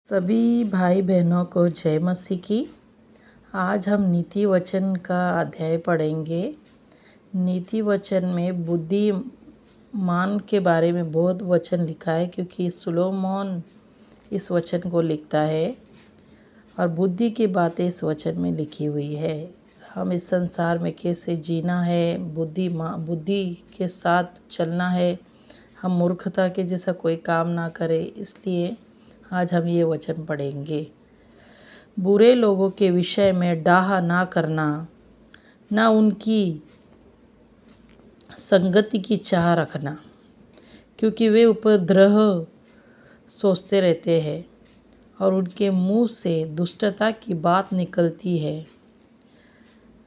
सभी भाई बहनों को जय मसीह की। आज हम नीति वचन का अध्याय पढ़ेंगे। नीति वचन में बुद्धिमान के बारे में बहुत वचन लिखा है, क्योंकि सुलोमोन इस वचन को लिखता है और बुद्धि की बातें इस वचन में लिखी हुई है। हम इस संसार में कैसे जीना है, बुद्धि के साथ चलना है, हम मूर्खता के जैसा कोई काम ना करें, इसलिए आज हम ये वचन पढ़ेंगे। बुरे लोगों के विषय में डाह ना करना, ना उनकी संगति की चाह रखना, क्योंकि वे उपद्रव सोचते रहते हैं और उनके मुंह से दुष्टता की बात निकलती है।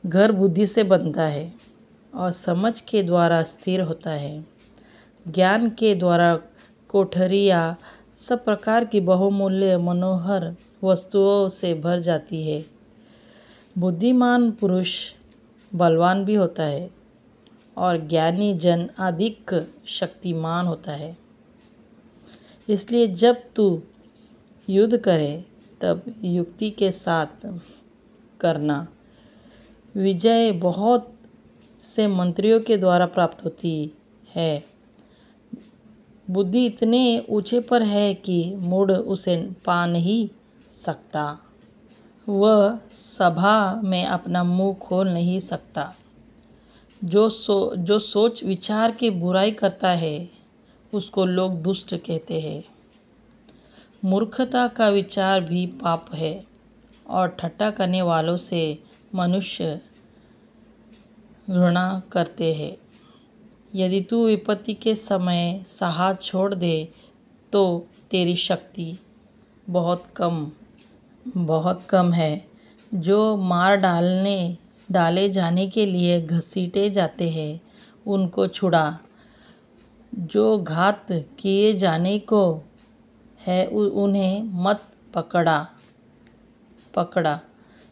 घर बुद्धि से बनता है और समझ के द्वारा स्थिर होता है। ज्ञान के द्वारा कोठरियाँ सब प्रकार की बहुमूल्य मनोहर वस्तुओं से भर जाती है। बुद्धिमान पुरुष बलवान भी होता है और ज्ञानी जन अधिक शक्तिमान होता है। इसलिए जब तू युद्ध करे तब युक्ति के साथ करना। विजय बहुत से मंत्रियों के द्वारा प्राप्त होती है। बुद्धि इतने ऊंचे पर है कि मूढ़ उसे पा नहीं सकता। वह सभा में अपना मुंह खोल नहीं सकता। जो सोच विचार की बुराई करता है उसको लोग दुष्ट कहते हैं। मूर्खता का विचार भी पाप है और ठट्ठा करने वालों से मनुष्य घृणा करते हैं। यदि तू विपत्ति के समय साहस छोड़ दे तो तेरी शक्ति बहुत कम है। जो मार डाले जाने के लिए घसीटे जाते हैं उनको छुड़ा। जो घात किए जाने को है उन्हें मत पकड़ा।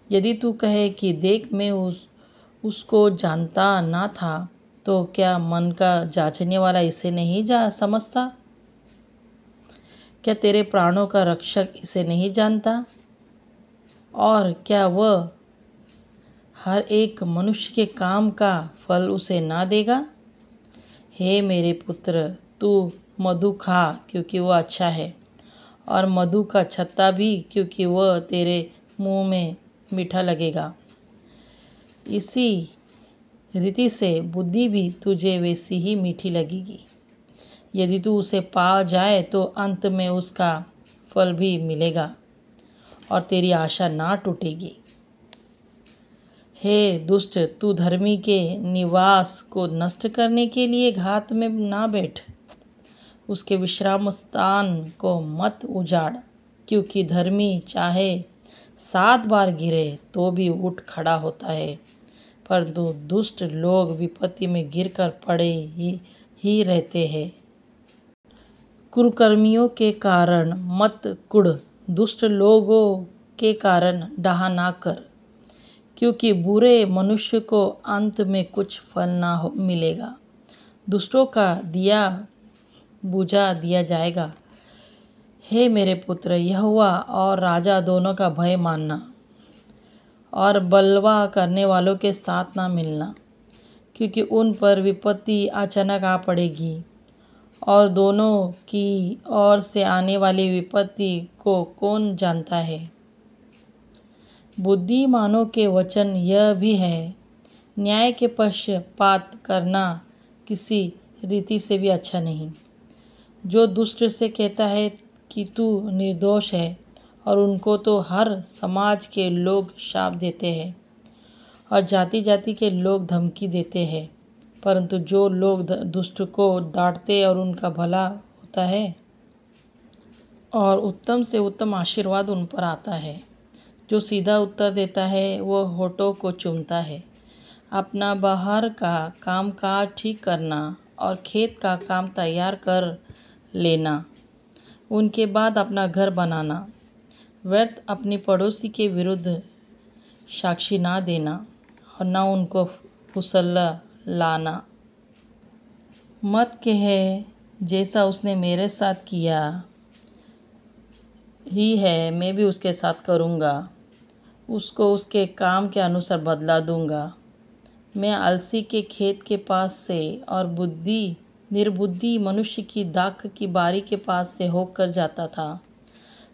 यदि तू कहे कि देख मैं उसको जानता ना था, तो क्या मन का जांचने वाला इसे नहीं समझता? क्या तेरे प्राणों का रक्षक इसे नहीं जानता? और क्या वह हर एक मनुष्य के काम का फल उसे ना देगा? हे मेरे पुत्र, तू मधु खा क्योंकि वह अच्छा है, और मधु का छत्ता भी, क्योंकि वह तेरे मुंह में मीठा लगेगा। इसी रीति से बुद्धि भी तुझे वैसी ही मीठी लगेगी। यदि तू उसे पा जाए तो अंत में उसका फल भी मिलेगा और तेरी आशा ना टूटेगी। हे दुष्ट, तू धर्मी के निवास को नष्ट करने के लिए घात में ना बैठ। उसके विश्राम स्थान को मत उजाड़, क्योंकि धर्मी चाहे 7 बार गिरे तो भी उठ खड़ा होता है, परंतु दुष्ट लोग विपत्ति में गिरकर पड़े ही रहते हैं। कुकर्मियों के कारण मत कुढ़, दुष्ट लोगों के कारण डाह ना कर, क्योंकि बुरे मनुष्य को अंत में कुछ फल ना मिलेगा। दुष्टों का दिया बुझा दिया जाएगा। हे मेरे पुत्र, यहोवा और राजा दोनों का भय मानना और बलवा करने वालों के साथ ना मिलना, क्योंकि उन पर विपत्ति अचानक आ पड़ेगी और दोनों की ओर से आने वाली विपत्ति को कौन जानता है। बुद्धिमानों के वचन यह भी है, न्याय के पक्षपात करना किसी रीति से भी अच्छा नहीं। जो दुष्ट से कहता है कि तू निर्दोष है, और उनको तो हर समाज के लोग शाप देते हैं और जाति जाति के लोग धमकी देते हैं, परंतु जो लोग दुष्ट को डांटते और उनका भला होता है और उत्तम से उत्तम आशीर्वाद उन पर आता है। जो सीधा उत्तर देता है वह होठों को चूमता है। अपना बाहर का काम काज ठीक करना और खेत का काम तैयार कर लेना, उनके बाद अपना घर बनाना। व्यर्थ अपनी पड़ोसी के विरुद्ध साक्षी ना देना और ना उनको फुसला लाना। मत कहे जैसा उसने मेरे साथ किया, ही है, मैं भी उसके साथ करूँगा। उसको उसके काम के अनुसार बदला दूँगा। मैं आलसी के खेत के पास से और निर्बुद्धि मनुष्य की दाख की बारी के पास से होकर जाता था,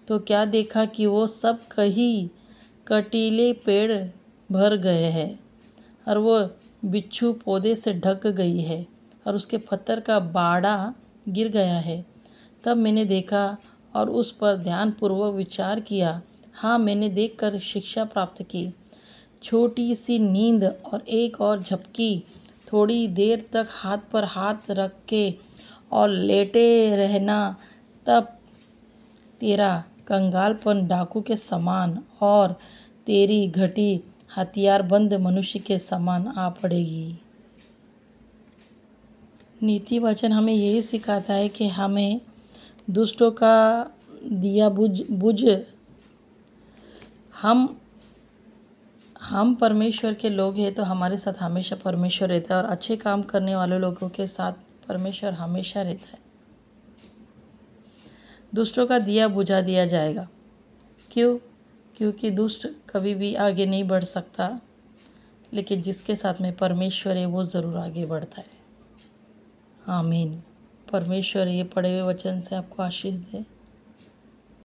तो क्या देखा कि वो सब कहीं कटीले पेड़ भर गए हैं और वो बिच्छू पौधे से ढक गई है और उसके पत्थर का बाड़ा गिर गया है। तब मैंने देखा और उस पर ध्यानपूर्वक विचार किया। हाँ, मैंने देखकर शिक्षा प्राप्त की। छोटी सी नींद और एक और झपकी, थोड़ी देर तक हाथ पर हाथ रख के और लेटे रहना, तब तेरा कंगालपन डाकू के समान और तेरी घटी हथियारबंद मनुष्य के समान आ पड़ेगी। नीति वचन हमें यही सिखाता है कि हमें दुष्टों का दिया बुझ हम परमेश्वर के लोग हैं, तो हमारे साथ हमेशा परमेश्वर रहता है और अच्छे काम करने वाले लोगों के साथ परमेश्वर हमेशा रहता है। दुष्टों का दिया बुझा दिया जाएगा। क्यों? क्योंकि दुष्ट कभी भी आगे नहीं बढ़ सकता, लेकिन जिसके साथ में परमेश्वर है वो ज़रूर आगे बढ़ता है। आमीन। परमेश्वर ये पढ़े हुए वचन से आपको आशीष दे।